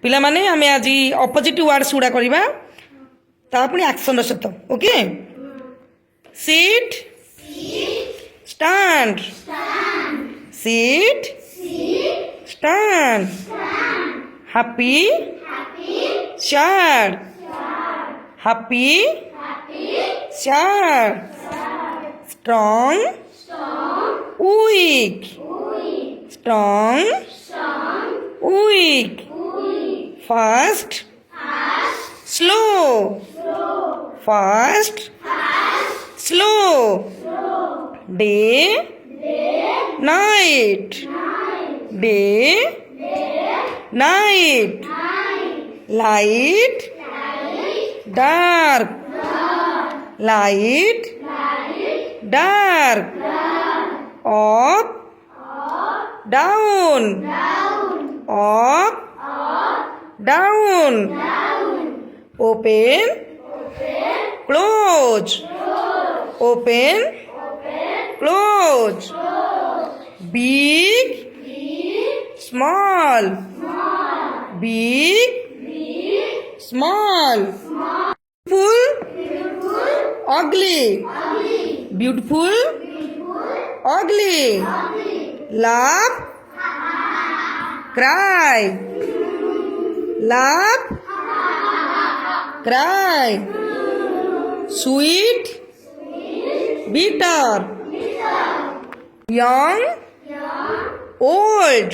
ପିଲାମାନେ ଆମେ ଆଜି ଅପୋଜିଟ୍ ୱାର୍ଡସ୍ ଗୁଡ଼ା କରିବା ତା ପୁଣି ଆକ୍ସନର ସହିତ okay seat stand seat stand happy sad happy sad strong weak strong weak fast slow fast slow day night day night light dark light dark up down up down open close open close big small big small beautiful ugly beautiful ugly laugh cry laugh cry sweet bitter young old